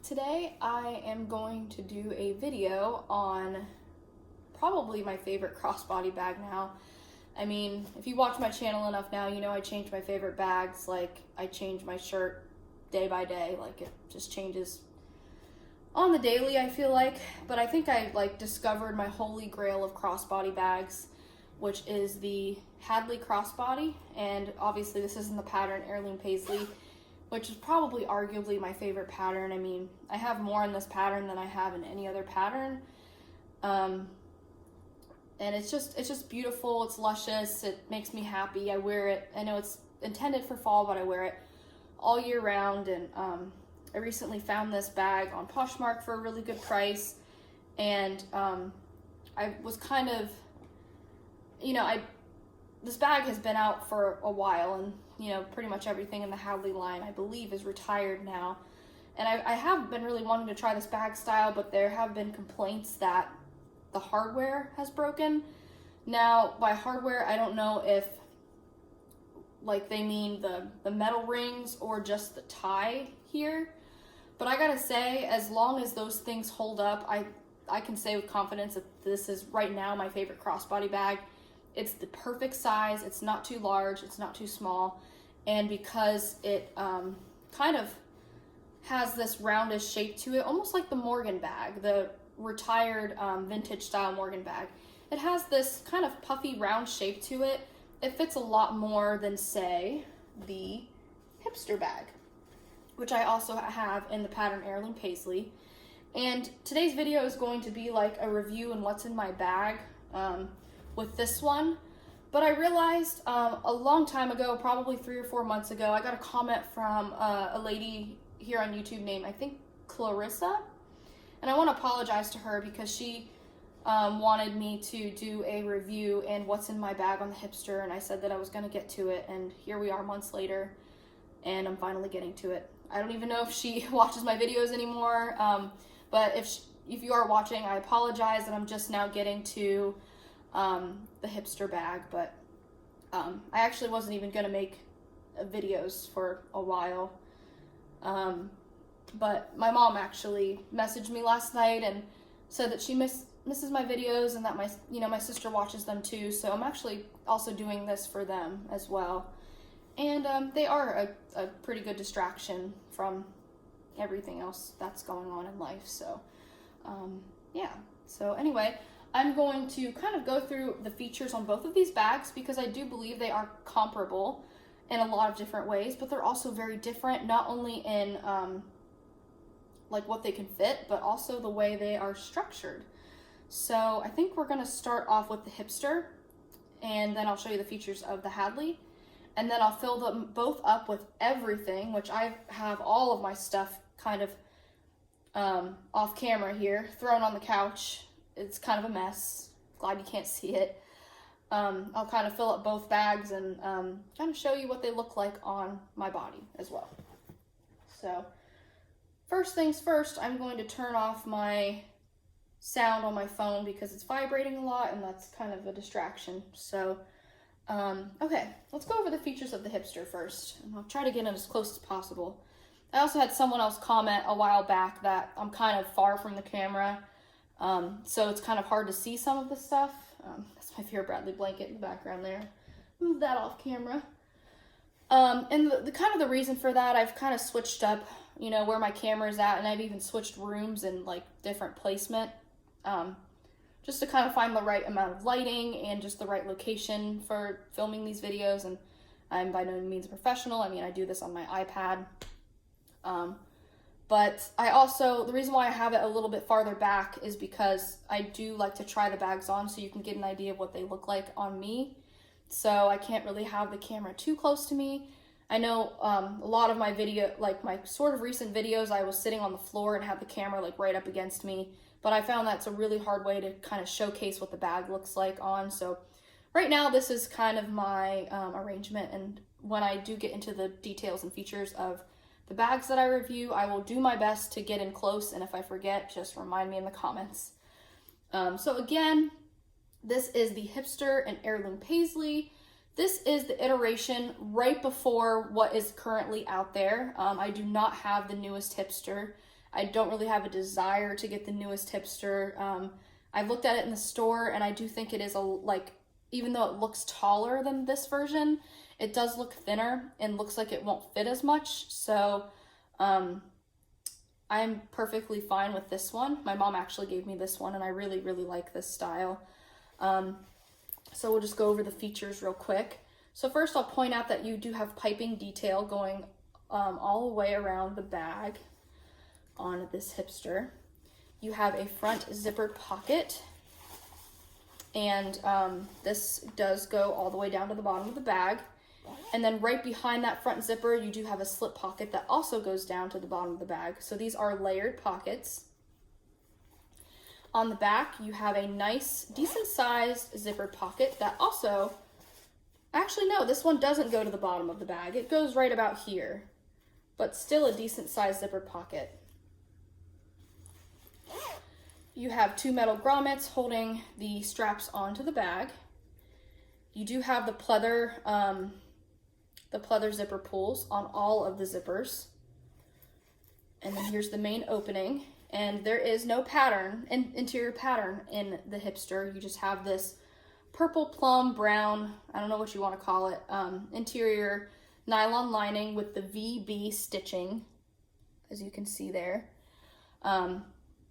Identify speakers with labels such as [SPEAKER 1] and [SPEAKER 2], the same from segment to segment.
[SPEAKER 1] Today I am going to do a video on probably my favorite crossbody bag now. I mean, if you watch my channel enough now, you know I change my favorite bags. Like, I change my shirt day by day. Like, it just changes on the daily, I feel like. But I think I discovered my holy grail of crossbody bags, which is the Hadley Crossbody. And obviously this is in the pattern Heirloom Paisley, which is probably arguably my favorite pattern. I mean, I have more in this pattern than I have in any other pattern. And it's just beautiful. It's luscious. It makes me happy. I wear it. I know it's intended for fall, but I wear it all year round. And I recently found this bag on Poshmark for a really good price. And I was kind of, this bag has been out for a while, and pretty much everything in the Hadley line, I believe, is retired now. And I have been really wanting to try this bag style, but there have been complaints that the hardware has broken. Now, by hardware, I don't know if they mean the metal rings or just the tie here. But I gotta say, as long as those things hold up, I can say with confidence that this is right now my favorite crossbody bag. It's the perfect size. It's not too large. It's not too small. And because it kind of has this roundish shape to it, almost like the Morgan bag, the retired vintage style Morgan bag. It has this kind of puffy round shape to it. It fits a lot more than, say, the Hipster bag, which I also have in the pattern Heirloom Paisley. And today's video is going to be like a review and what's in my bag with this one. But I realized a long time ago, probably 3 or 4 months ago, I got a comment from a lady here on YouTube named, I think, Clarissa. And I want to apologize to her because she wanted me to do a review and what's in my bag on the Hipster, and I said that I was going to get to it, and here we are months later, and I'm finally getting to it. I don't even know if she watches my videos anymore, but if you are watching, I apologize that I'm just now getting to the Hipster bag. But I actually wasn't even going to make videos for a while. But my mom actually messaged me last night and said that she misses my videos and that my sister watches them too. So I'm actually also doing this for them as well. And they are a pretty good distraction from everything else that's going on in life. So yeah. So anyway, I'm going to kind of go through the features on both of these bags because I do believe they are comparable in a lot of different ways, but they're also very different, not only in what they can fit, but also the way they are structured. So I think we're going to start off with the Hipster, and then I'll show you the features of the Hadley, and then I'll fill them both up with everything, which I have all of my stuff kind of off camera here, thrown on the couch. It's kind of a mess. Glad you can't see it. I'll kind of fill up both bags and kind of show you what they look like on my body as well. So first things first, I'm going to turn off my sound on my phone because it's vibrating a lot and that's kind of a distraction. So, okay, let's go over the features of the Hipster first. And I'll try to get in as close as possible. I also had someone else comment a while back that I'm kind of far from the camera, so it's kind of hard to see some of the stuff. That's my Vera Bradley blanket in the background there. Move that off camera. And the kind of the reason for that, I've kind of switched up, where my camera is at, and I've even switched rooms and different placement, just to kind of find the right amount of lighting and just the right location for filming these videos. And I'm by no means a professional. I mean, I do this on my iPad. But the reason why I have it a little bit farther back is because I do like to try the bags on so you can get an idea of what they look like on me. So I can't really have the camera too close to me. I know a lot of my my sort of recent videos, I was sitting on the floor and had the camera right up against me. But I found that's a really hard way to kind of showcase what the bag looks like on. So right now this is kind of my arrangement. And when I do get into the details and features of the bags that I review, I will do my best to get in close, and if I forget, just remind me in the comments. So again, this is the Hipster and Heirloom Paisley. This is the iteration right before what is currently out there. I do not have the newest Hipster. I don't really have a desire to get the newest Hipster. I've looked at it in the store, and I do think it is even though it looks taller than this version, it does look thinner and looks like it won't fit as much. So I'm perfectly fine with this one. My mom actually gave me this one, and I really, really like this style. So we'll just go over the features real quick. So first I'll point out that you do have piping detail going all the way around the bag on this Hipster. You have a front zippered pocket, and this does go all the way down to the bottom of the bag. And then right behind that front zipper, you do have a slip pocket that also goes down to the bottom of the bag. So these are layered pockets. On the back, you have a nice, decent sized zippered pocket that also, actually no, this one doesn't go to the bottom of the bag. It goes right about here, but still a decent sized zippered pocket. You have two metal grommets holding the straps onto the bag. You do have the pleather zipper pulls on all of the zippers. And then here's the main opening. And there is no interior pattern in the Hipster. You just have this purple, plum, brown, I don't know what you want to call it, interior nylon lining with the VB stitching, as you can see there.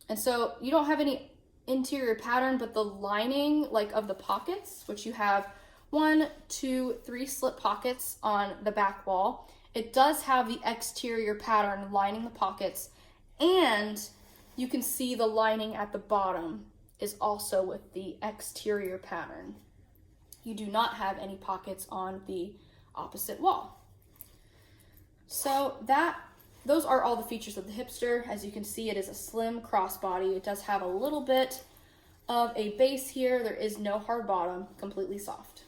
[SPEAKER 1] And so you don't have any interior pattern, but the lining of the pockets, which you have 1, 2, 3 slip pockets on the back wall. It does have the exterior pattern lining the pockets, and you can see the lining at the bottom is also with the exterior pattern. You do not have any pockets on the opposite wall. So those are all the features of the Hipster. As you can see, it is a slim crossbody. It does have a little bit of a base here. There is no hard bottom, completely soft.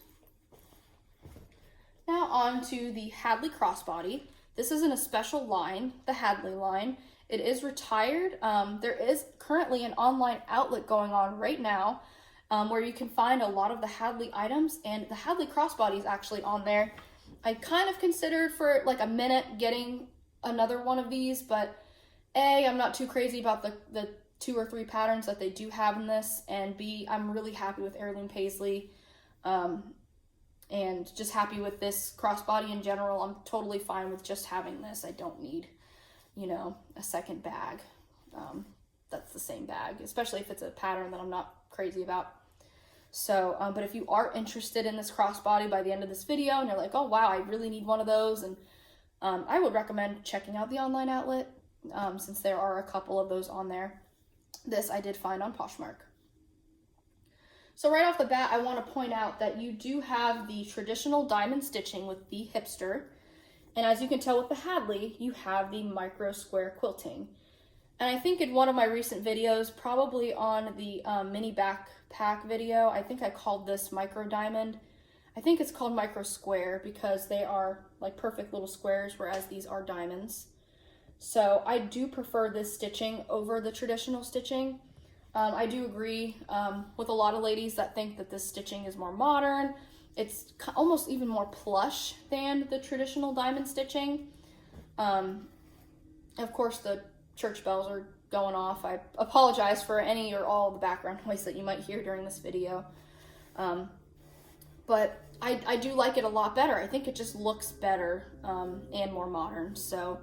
[SPEAKER 1] Now on to the Hadley Crossbody. This is in a special line, the Hadley line. It is retired. There is currently an online outlet going on right now where you can find a lot of the Hadley items, and the Hadley Crossbody is actually on there. I kind of considered for a minute getting another one of these, but A, I'm not too crazy about the 2 or 3 patterns that they do have in this, and B, I'm really happy with Heirloom Paisley, and just happy with this crossbody in general. I'm totally fine with just having this. I don't need, a second bag that's the same bag, especially if it's a pattern that I'm not crazy about. So, but if you are interested in this crossbody by the end of this video, and you're like, oh wow, I really need one of those, and I would recommend checking out the online outlet, since there are a couple of those on there. This I did find on Poshmark. So right off the bat, I want to point out that you do have the traditional diamond stitching with the Hipster. And as you can tell with the Hadley, you have the micro square quilting. And I think in one of my recent videos, probably on the mini backpack video, I think I called this micro diamond. I think it's called micro square because they are like perfect little squares, whereas these are diamonds. So I do prefer this stitching over the traditional stitching. I do agree with a lot of ladies that think that this stitching is more modern. It's almost even more plush than the traditional diamond stitching. Of course, the church bells are going off. I apologize for any or all the background noise that you might hear during this video. But I do like it a lot better. I think it just looks better and more modern. So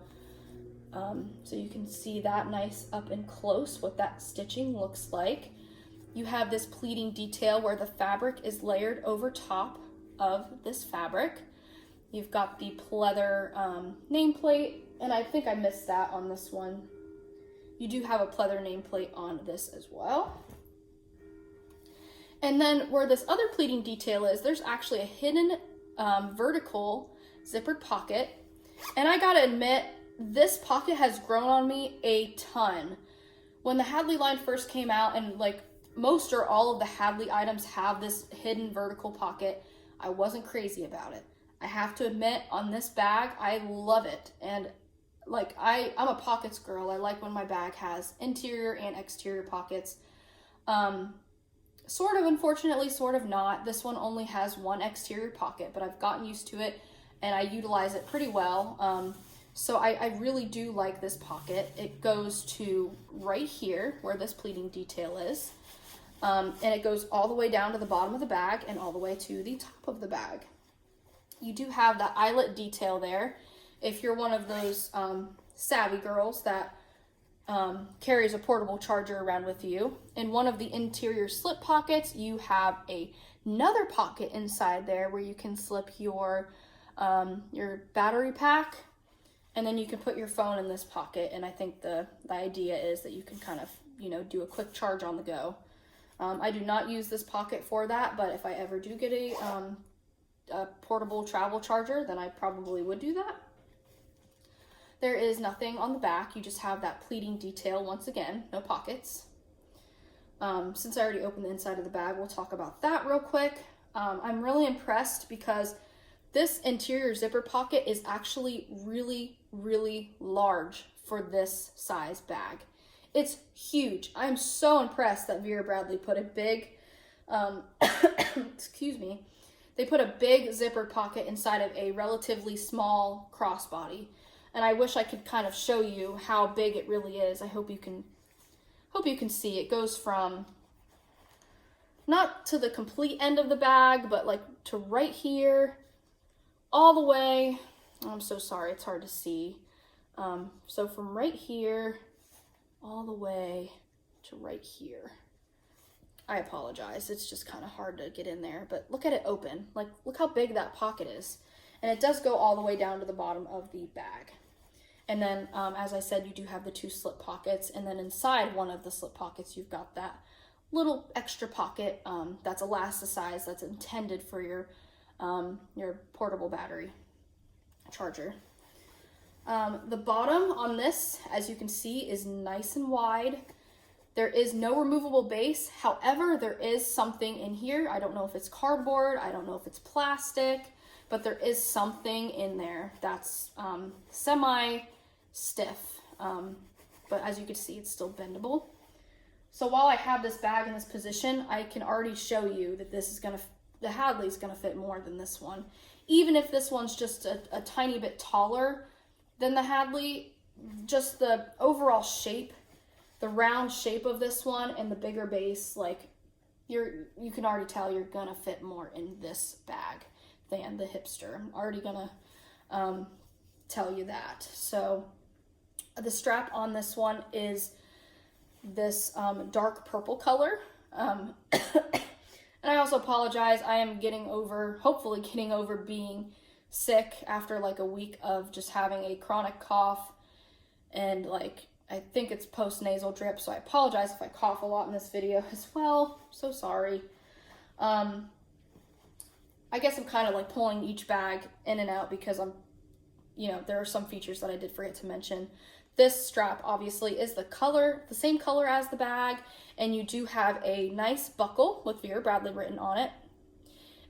[SPEAKER 1] you can see that nice up and close what that stitching looks like. You have this pleating detail where the fabric is layered over top of this fabric. You've got the pleather nameplate, and I think I missed that on this one. You do have a pleather nameplate on this as well. And then where this other pleating detail is, there's actually a hidden vertical zippered pocket. And I gotta admit, this pocket has grown on me a ton. When the Hadley line first came out, and most or all of the Hadley items have this hidden vertical pocket, I wasn't crazy about it. I have to admit, on this bag, I love it. And I'm a pockets girl. I like when my bag has interior and exterior pockets. Sort of, unfortunately, sort of not. This one only has one exterior pocket, but I've gotten used to it and I utilize it pretty well. So I really do like this pocket. It goes to right here where this pleating detail is. And it goes all the way down to the bottom of the bag and all the way to the top of the bag. You do have the eyelet detail there. If you're one of those savvy girls that carries a portable charger around with you, in one of the interior slip pockets, you have another pocket inside there where you can slip your battery pack. And then you can put your phone in this pocket, and I think the idea is that you can kind of, you know, do a quick charge on the go. I do not use this pocket for that, but if I ever do get a portable travel charger, then I probably would do that. There is nothing on the back. You just have that pleating detail once again, no pockets. Since I already opened the inside of the bag, we'll talk about that real quick. I'm really impressed because this interior zipper pocket is actually really, really large for this size bag. It's huge. I'm so impressed that Vera Bradley put a big, excuse me, they put a big zipper pocket inside of a relatively small crossbody. And I wish I could kind of show you how big it really is. I hope you can see. It goes from not to the complete end of the bag, but like to right here, all the way. I'm so sorry, it's hard to see. So from right here all the way to right here. I apologize, it's just kind of hard to get in there, but look at it open. Like, look how big that pocket is. And it does go all the way down to the bottom of the bag. And then, as I said, you do have the 2 slip pockets, and then inside one of the slip pockets, you've got that little extra pocket that's elasticized, that's intended for your portable battery charger. The bottom on this, as you can see, is nice and wide. There is no removable base. However, there is something in here. I don't know if it's cardboard. I don't know if it's plastic, but there is something in there that's semi-stiff. But as you can see, it's still bendable. So while I have this bag in this position, I can already show you that the Hadley's gonna fit more than this one. Even if this one's just a tiny bit taller than the Hadley, just the overall shape, the round shape of this one and the bigger base, like you can already tell you're gonna fit more in this bag than the Hipster. I'm already gonna tell you that. So the strap on this one is this dark purple color. And I also apologize, I am hopefully getting over being sick after like a week of just having a chronic cough, and like I think it's post-nasal drip, so I apologize if I cough a lot in this video as well. So sorry. I guess I'm kind of like pulling each bag in and out because there are some features that I did forget to mention. This strap obviously is the same color as the bag, and you do have a nice buckle with Vera Bradley written on it.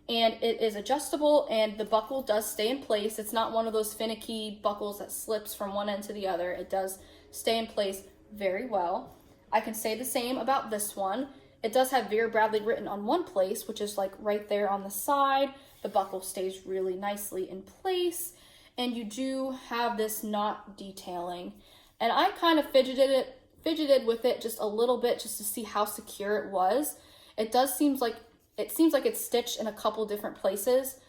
[SPEAKER 1] And it is adjustable, and the buckle does stay in place. It's not one of those finicky buckles that slips from one end to the other. It does stay in place very well. I can say the same about this one. It does have Vera Bradley written on one place, which is like right there on the side. The buckle stays really nicely in place, and you do have this knot detailing. And I kind of fidgeted with it just a little bit just to see how secure it was. It seems like it's stitched in a couple different places.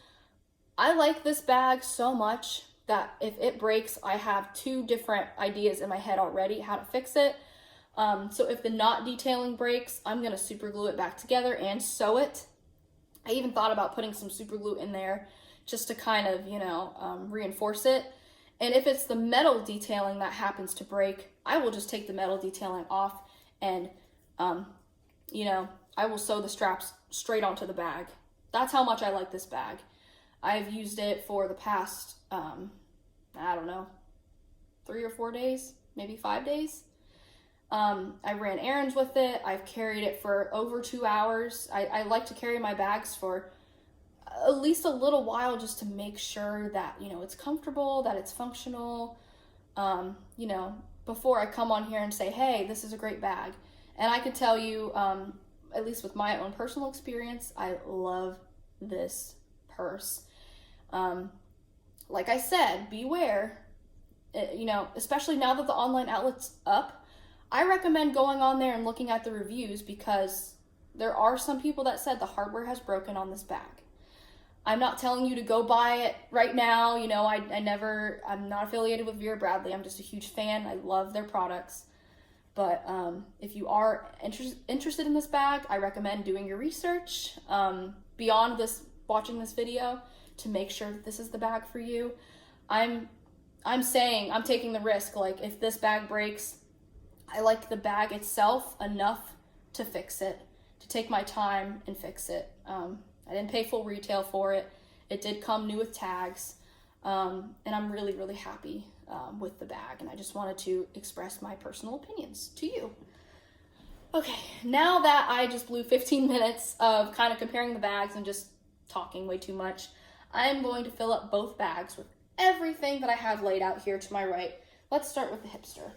[SPEAKER 1] I like this bag so much that if it breaks, I have 2 different ideas in my head already how to fix it. So if the knot detailing breaks, I'm gonna super glue it back together and sew it. I even thought about putting some super glue in there just to kind of, reinforce it. And if it's the metal detailing that happens to break, I will just take the metal detailing off and, I will sew the straps straight onto the bag. That's how much I like this bag. I've used it for the past, 3 or 4 days, maybe 5 days. I ran errands with it. I've carried it for over 2 hours. I like to carry my bags for at least a little while just to make sure that, it's comfortable, that it's functional, before I come on here and say, hey, this is a great bag. And I can tell you, at least with my own personal experience, I love this purse. Like I said, beware. you know, especially now that the online outlet's up, I recommend going on there and looking at the reviews, because there are some people that said the hardware has broken on this bag. I'm not telling you to go buy it right now. You know, I'm not affiliated with Vera Bradley. I'm just a huge fan. I love their products. But if you are interested in this bag, I recommend doing your research beyond watching this video to make sure that this is the bag for you. I'm taking the risk. Like, if this bag breaks, I like the bag itself enough to fix it, to take my time and fix it. I didn't pay full retail for it. It did come new with tags, and I'm really, really happy with the bag, and I just wanted to express my personal opinions to you. Okay, now that I just blew 15 minutes of kind of comparing the bags and just talking way too much, I'm going to fill up both bags with everything that I have laid out here to my right. Let's start with the Hipster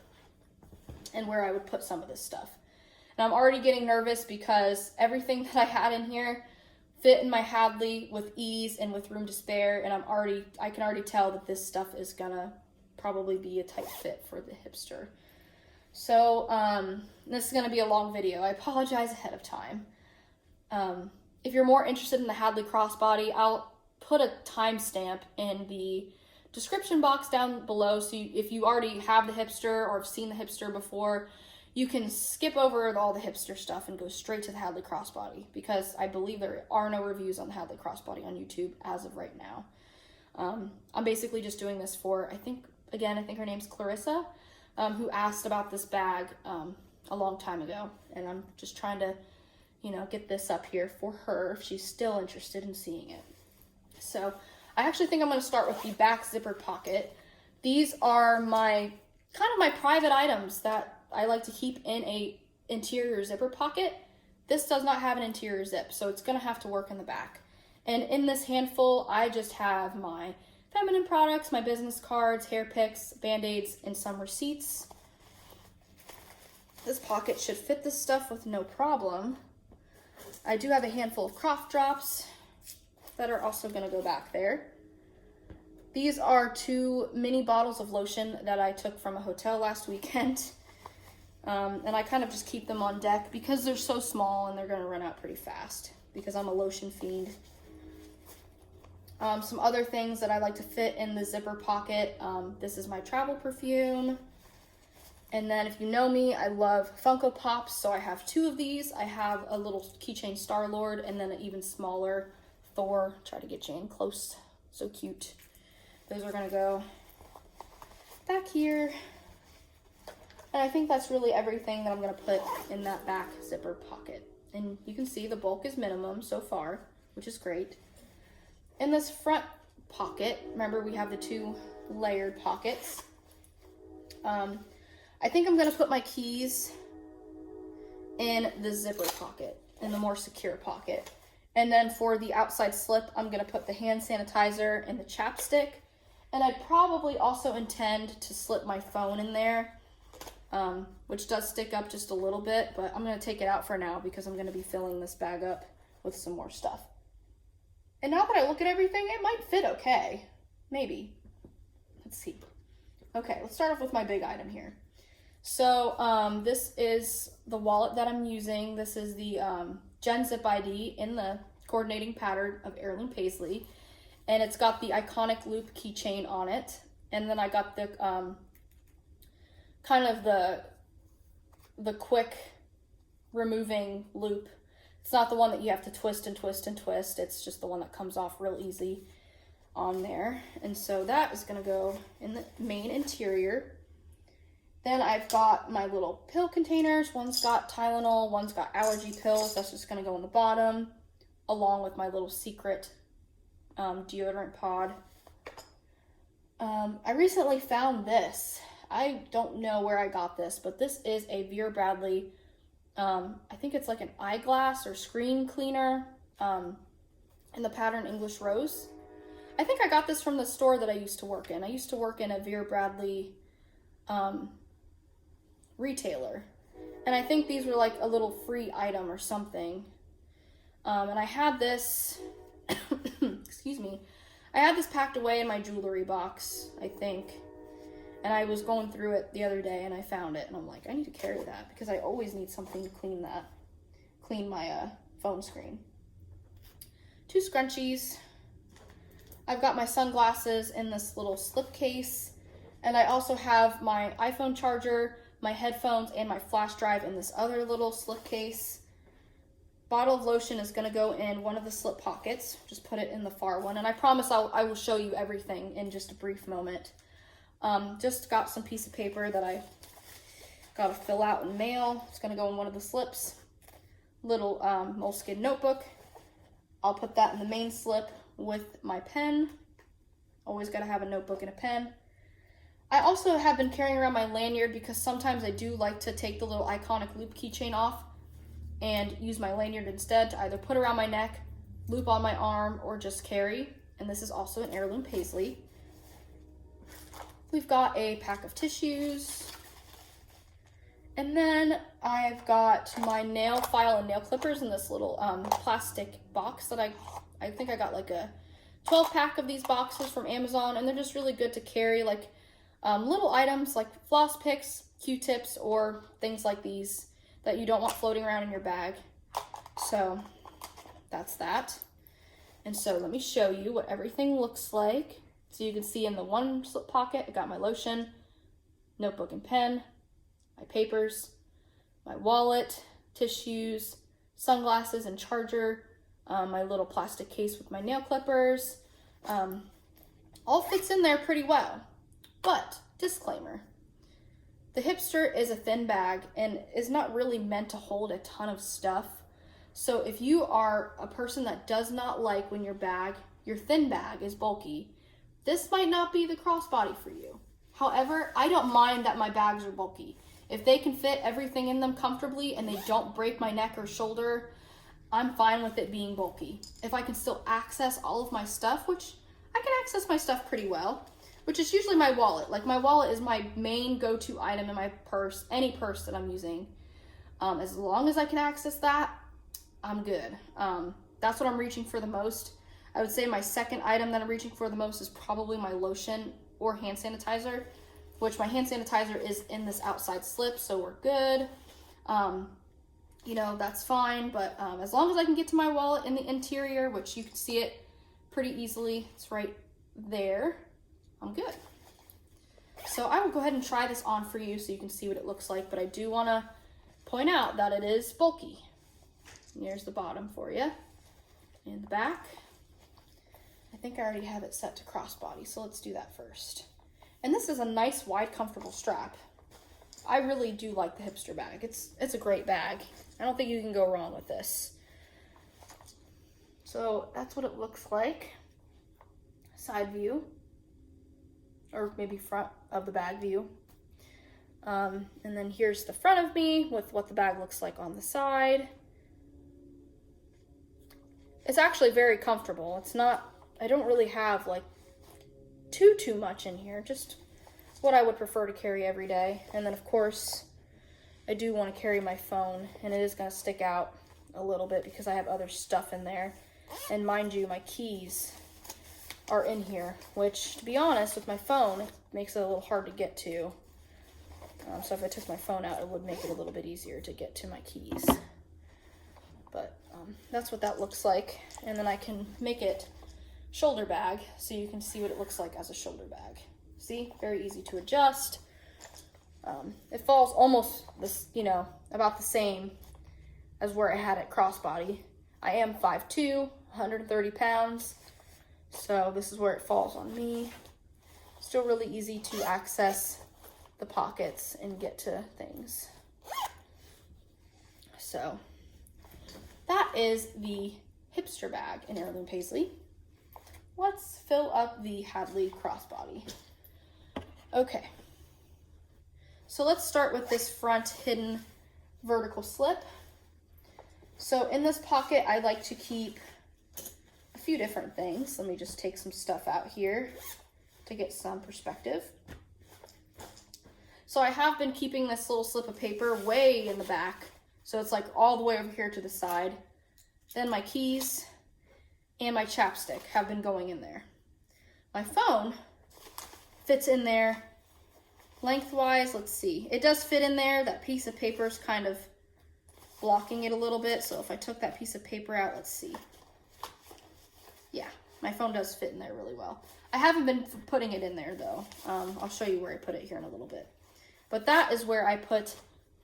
[SPEAKER 1] and where I would put some of this stuff. And I'm already getting nervous because everything that I had in here fit in my Hadley with ease and with room to spare, and I can already tell that this stuff is gonna probably be a tight fit for the Hipster. So this is gonna be a long video. I apologize ahead of time. If you're more interested in the Hadley Crossbody, I'll put a timestamp in the description box down below, so if you already have the Hipster or have seen the Hipster before, you can skip over all the Hipster stuff and go straight to the Hadley Crossbody, because I believe there are no reviews on the Hadley Crossbody on YouTube as of right now. I'm basically just doing this for, I think her name's Clarissa, who asked about this bag a long time ago, and I'm just trying to, you know, get this up here for her if she's still interested in seeing it. So I actually think I'm going to start with the back zipper pocket. These are my private items that I like to keep in a interior zipper pocket. This does not have an interior zip, so it's gonna have to work in the back. And in this handful, I just have my feminine products, my business cards, hair picks, band-aids, and some receipts. This pocket should fit this stuff with no problem. I do have a handful of cough drops that are also gonna go back there. These are 2 mini bottles of lotion that I took from a hotel last weekend. And I kind of just keep them on deck because they're so small and they're going to run out pretty fast because I'm a lotion fiend. Some other things that I like to fit in the zipper pocket. This is my travel perfume. And then if you know me, I love Funko Pops, so I have 2 of these. I have a little keychain Star-Lord and then an even smaller Thor. Try to get you in close. So cute. Those are going to go back here. And I think that's really everything that I'm going to put in that back zipper pocket. And you can see the bulk is minimum so far, which is great. In this front pocket, remember we have the 2 layered pockets. I think I'm going to put my keys in the zipper pocket, in the more secure pocket. And then for the outside slip, I'm going to put the hand sanitizer and the chapstick. And I probably also intend to slip my phone in there. Which does stick up just a little bit, but I'm going to take it out for now because I'm going to be filling this bag up with some more stuff. And now that I look at everything, it might fit okay. Maybe. Let's see. Okay, let's start off with my big item here. So this is the wallet that I'm using. This is the Gen Zip ID in the coordinating pattern of Heirloom Paisley. And it's got the iconic loop keychain on it. And then I got the kind of the quick removing loop. It's not the one that you have to twist and twist and twist. It's just the one that comes off real easy on there. And so that is going to go in the main interior. Then I've got my little pill containers. One's got Tylenol, one's got allergy pills. That's just going to go in the bottom, along with my little secret deodorant pod. I recently found this. I don't know where I got this, but this is a Vera Bradley, I think it's like an eyeglass or screen cleaner in the pattern English Rose. I think I got this from the store that I used to work in. I used to work in a Vera Bradley retailer. And I think these were like a little free item or something. And I had this, excuse me, I had this packed away in my jewelry box, I think. And I was going through it the other day and I found it and I'm like, I need to carry that because I always need something to clean my phone screen. 2 scrunchies. I've got my sunglasses in this little slip case, and I also have my iPhone charger, my headphones, and my flash drive in this other little slip case. Bottle of lotion is going to go in one of the slip pockets. Just put it in the far one, and I promise I will show you everything in just a brief moment. Just got some piece of paper that I got to fill out and mail. It's going to go in one of the slips. Little moleskin notebook. I'll put that in the main slip with my pen. Always got to have a notebook and a pen. I also have been carrying around my lanyard because sometimes I do like to take the little iconic loop keychain off and use my lanyard instead to either put around my neck, loop on my arm, or just carry. And this is also an heirloom paisley. We've got a pack of tissues. And then I've got my nail file and nail clippers in this little plastic box that I think I got like a 12 pack of these boxes from Amazon, and they're just really good to carry, like little items like floss picks, Q-tips, or things like these that you don't want floating around in your bag. So that's that. And so let me show you what everything looks like. So you can see in the one slip pocket, I got my lotion, notebook and pen, my papers, my wallet, tissues, sunglasses and charger, my little plastic case with my nail clippers. All fits in there pretty well. But, disclaimer, the Hipster is a thin bag and is not really meant to hold a ton of stuff. So if you are a person that does not like when your thin bag is bulky, this might not be the crossbody for you. However, I don't mind that my bags are bulky. If they can fit everything in them comfortably and they don't break my neck or shoulder, I'm fine with it being bulky. If I can still access all of my stuff, which I can access my stuff pretty well, which is usually my wallet. Like, my wallet is my main go-to item in my purse, any purse that I'm using. As long as I can access that, I'm good. That's what I'm reaching for the most. I would say my second item that I'm reaching for the most is probably my lotion or hand sanitizer, which my hand sanitizer is in this outside slip, so we're good. You know, that's fine, but as long as I can get to my wallet in the interior, which you can see it pretty easily, it's right there, I'm good. So I will go ahead and try this on for you so you can see what it looks like, but I do want to point out that it is bulky. And here's the bottom for you, and the back. I think I already have it set to crossbody, so let's do that first. And this is a nice, wide, comfortable strap. I really do like the Hipster bag. It's a great bag. I don't think you can go wrong with this. So that's what it looks like. Side view, or maybe front of the bag view. And then here's the front of me with what the bag looks like on the side. It's actually very comfortable. It's not, I don't really have like too much in here, just what I would prefer to carry every day. And then of course, I do want to carry my phone, and it is going to stick out a little bit because I have other stuff in there. And mind you, my keys are in here, which, to be honest, with my phone, it makes it a little hard to get to. So if I took my phone out, it would make it a little bit easier to get to my keys. But that's what that looks like. And then I can make it shoulder bag so you can see what it looks like as a shoulder bag. See, very easy to adjust. It falls almost this, about the same as where I had it crossbody. I am 5'2", 130 pounds, so this is where it falls on me. Still really easy to access the pockets and get to things. So that is the Hipster bag in heirloom paisley. Let's fill up the Hadley Crossbody. Okay, so let's start with this front hidden vertical slip. So in this pocket, I like to keep a few different things. Let me just take some stuff out here to get some perspective. So I have been keeping this little slip of paper way in the back. So it's like all the way over here to the side. Then my keys and my chapstick have been going in there. My phone fits in there Lengthwise, let's see. It does fit in there. That piece of paper is kind of blocking it a little bit. So if I took that piece of paper out, let's see. Yeah, my phone does fit in there really well. I haven't been putting it in there though. I'll show you where I put it here in a little bit. But that is where I put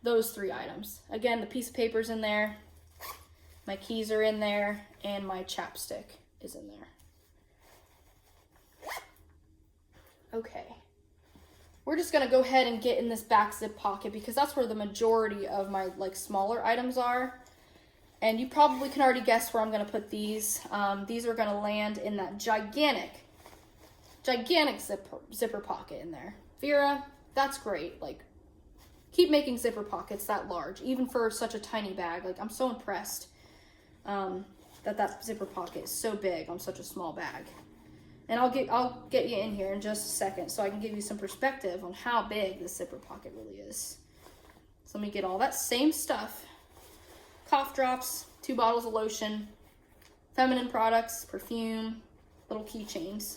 [SPEAKER 1] those 3 items. Again, the piece of paper's in there, my keys are in there, and my chapstick is in there. Okay. We're just gonna go ahead and get in this back zip pocket because that's where the majority of my like smaller items are. And you probably can already guess where I'm gonna put these. These are gonna land in that gigantic zipper pocket in there. Vera, that's great. Like, keep making zipper pockets that large, even for such a tiny bag. Like, I'm so impressed that zipper pocket is so big on such a small bag. And I'll get you in here in just a second so I can give you some perspective on how big this zipper pocket really is. So let me get all that same stuff. Cough drops, 2 bottles of lotion, feminine products, perfume, little keychains,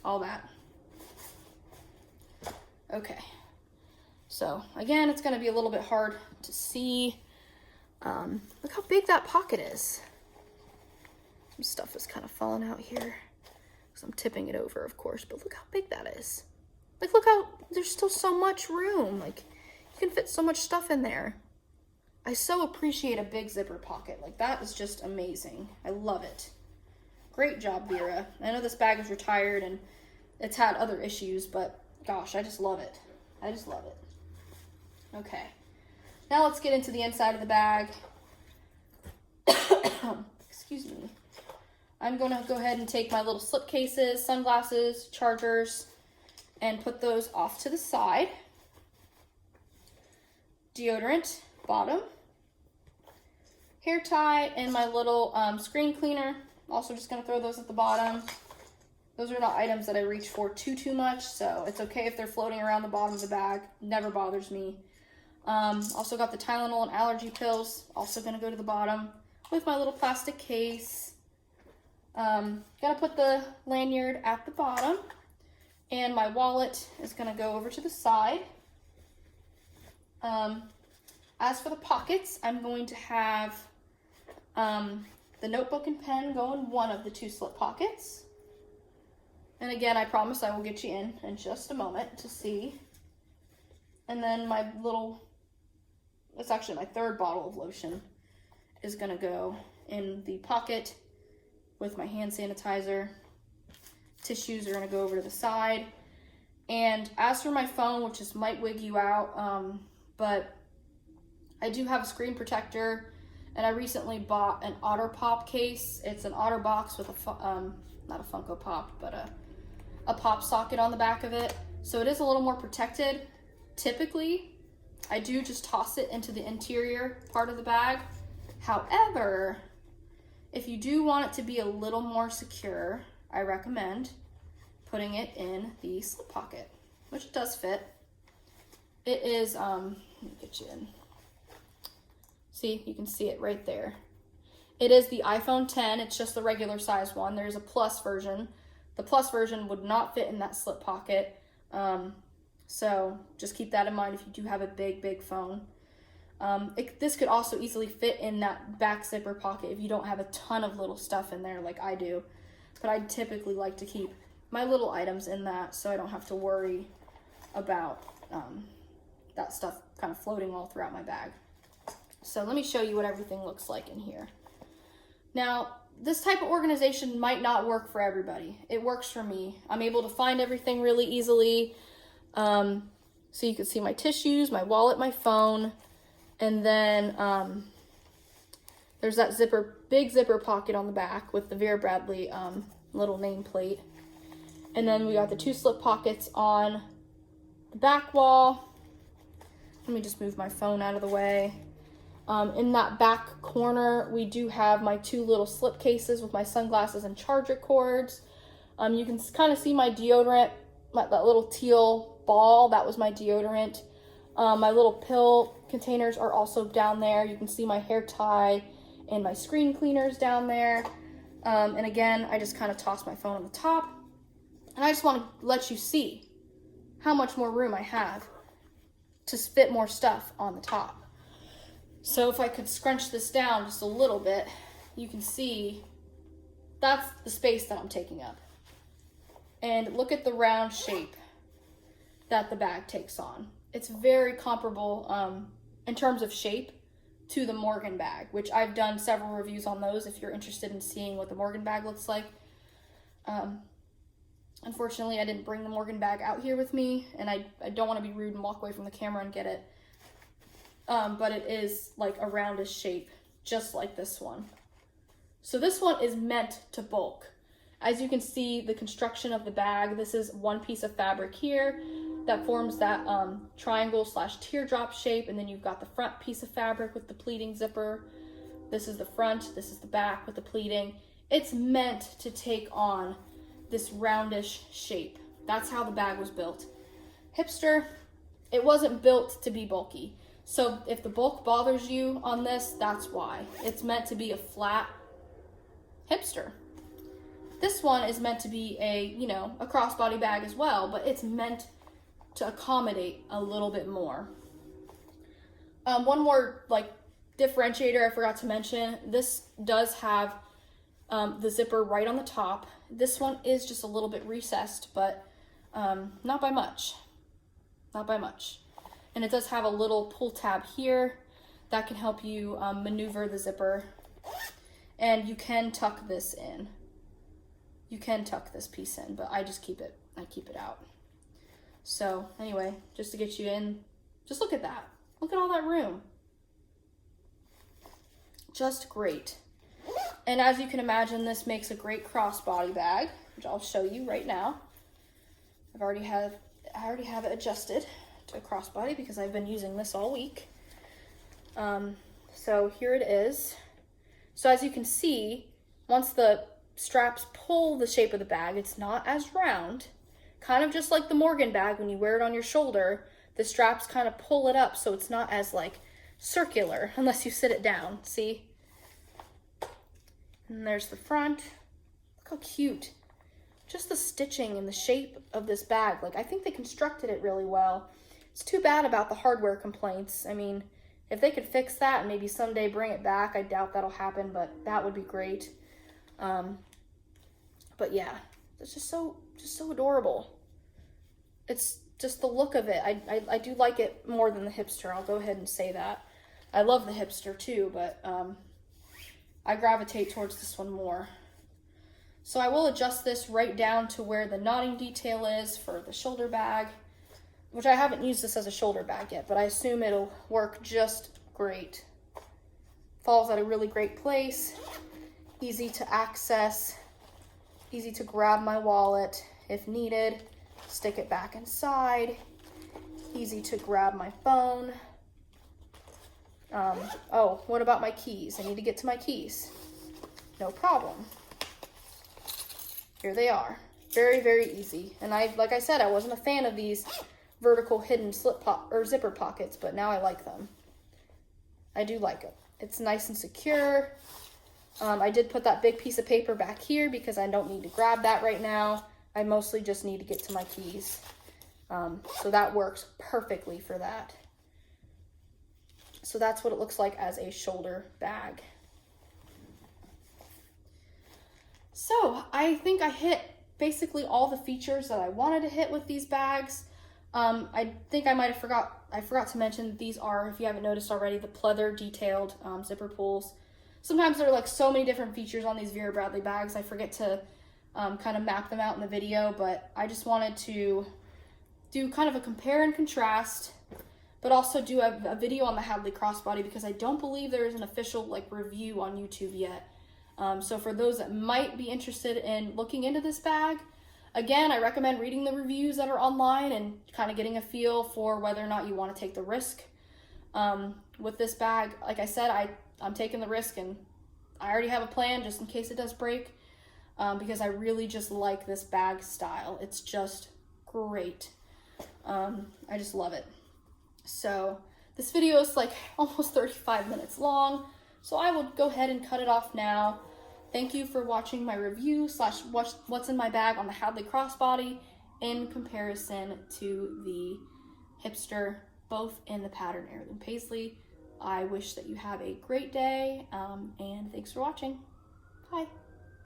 [SPEAKER 1] all that. Okay. So again, it's going to be a little bit hard to see. Look how big that pocket is. Some stuff is kind of falling out here. I'm tipping it over, of course, but look how big that is. Like, look how there's still so much room. Like, you can fit so much stuff in there. I so appreciate a big zipper pocket. Like, that is just amazing. I love it. Great job, Vera. I know this bag is retired and it's had other issues, but gosh, I just love it. I just love it. Okay. Now let's get into the inside of the bag. Excuse me. I'm going to go ahead and take my little slip cases, sunglasses, chargers, and put those off to the side. Deodorant, bottom. Hair tie, and my little screen cleaner. Also just going to throw those at the bottom. Those are not items that I reach for too much, so it's okay if they're floating around the bottom of the bag. Never bothers me. Also got the Tylenol and allergy pills. Also going to go to the bottom with my little plastic case. Gotta put the lanyard at the bottom, and my wallet is gonna go over to the side. As for the pockets, I'm going to have the notebook and pen go in one of the 2 slip pockets. And again, I promise I will get you in just a moment to see. And then my little, it's actually my 3rd bottle of lotion, is gonna go in the pocket with my hand sanitizer. Tissues are gonna go over to the side. And as for my phone, which just might wig you out, but I do have a screen protector, and I recently bought an Otter Pop case. It's an Otter box with a, not a Funko Pop, but a pop socket on the back of it. So it is a little more protected. Typically, I do just toss it into the interior part of the bag. However, if you do want it to be a little more secure, I recommend putting it in the slip pocket, which does fit. It is, let me get you in. See, you can see it right there. It is the iPhone 10. It's just the regular size one. There's a Plus version. The Plus version would not fit in that slip pocket. So just keep that in mind if you do have a big phone. This could also easily fit in that back zipper pocket if you don't have a ton of little stuff in there like I do. But I typically like to keep my little items in that so I don't have to worry about that stuff kind of floating all throughout my bag. So let me show you what everything looks like in here. Now, this type of organization might not work for everybody. It works for me. I'm able to find everything really easily. So you can see my tissues, my wallet, my phone. And then there's that big zipper pocket on the back with the Vera Bradley little nameplate. And then we got the 2 slip pockets on the back wall. Let me just move my phone out of the way. In that back corner, we do have my 2 little slip cases with my sunglasses and charger cords. You can kind of see my deodorant, that little teal ball, that was my deodorant. My little pill containers are also down there. You can see my hair tie and my screen cleaners down there. And again, I just kind of toss my phone on the top. And I just want to let you see how much more room I have to fit more stuff on the top. So if I could scrunch this down just a little bit, you can see that's the space that I'm taking up. And look at the round shape that the bag takes on. It's very comparable in terms of shape to the Morgan bag, which I've done several reviews on those if you're interested in seeing what the Morgan bag looks like. Unfortunately, I didn't bring the Morgan bag out here with me, and I don't want to be rude and walk away from the camera and get it. But it is like a roundish shape, just like this one. So this one is meant to bulk. As you can see, the construction of the bag, this is one piece of fabric here that forms that triangle / teardrop shape, and then you've got the front piece of fabric with the pleating zipper. This is the front, this is the back with the pleating. It's meant to take on this roundish shape. That's how the bag was built. Hipster, it wasn't built to be bulky. So if the bulk bothers you on this, that's why. It's meant to be a flat Hipster. This one is meant to be a crossbody bag as well, but it's meant to accommodate a little bit more. One more differentiator I forgot to mention, this does have the zipper right on the top. This one is just a little bit recessed, but not by much. Not by much. And it does have a little pull tab here that can help you maneuver the zipper. And you can tuck this in. You can tuck this piece in, but I just keep it out. So anyway, just to get you in, just look at that. Look at all that room. Just great. And as you can imagine, this makes a great crossbody bag, which I'll show you right now. I already have it adjusted to a crossbody because I've been using this all week. So here it is. So as you can see, once the straps pull the shape of the bag, it's not as round. Kind of just like the Morgan bag, when you wear it on your shoulder, the straps kind of pull it up so it's not as circular unless you sit it down. See? And there's the front. Look how cute. Just the stitching and the shape of this bag. I think they constructed it really well. It's too bad about the hardware complaints. I mean, if they could fix that and maybe someday bring it back, I doubt that'll happen, but that would be great. But yeah, it's just so adorable. It's just the look of it. I do like it more than the Hipster. I'll go ahead and say that. I love the Hipster too, but I gravitate towards this one more. So I will adjust this right down to where the knotting detail is for the shoulder bag, which I haven't used this as a shoulder bag yet, but I assume it'll work just great. Falls at a really great place, easy to access, easy to grab my wallet if needed, stick it back inside, easy to grab my phone. Oh, what about my keys? I need to get to my keys. No problem. Here they are. Very, very easy. And like I said, I wasn't a fan of these vertical hidden zipper pockets, but now I like them. I do like it. It's nice and secure. I did put that big piece of paper back here because I don't need to grab that right now. I mostly just need to get to my keys. So that works perfectly for that. So that's what it looks like as a shoulder bag. So I think I hit basically all the features that I wanted to hit with these bags. I think I forgot to mention that these are, if you haven't noticed already, the pleather detailed zipper pulls. Sometimes there are so many different features on these Vera Bradley bags. I forget to kind of map them out in the video, but I just wanted to do kind of a compare and contrast, but also do a video on the Hadley Crossbody because I don't believe there is an official review on YouTube yet. So for those that might be interested in looking into this bag, again, I recommend reading the reviews that are online and kind of getting a feel for whether or not you want to take the risk. With this bag, like I said, I'm taking the risk, and I already have a plan just in case it does break, because I really just like this bag style. It's just great. I just love it. So this video is almost 35 minutes long, so I will go ahead and cut it off now. Thank you for watching my review / what's in my bag on the Hadley Crossbody. in comparison to the Hipster, both in the pattern Heirloom Paisley. I wish that you have a great day, and thanks for watching. Bye.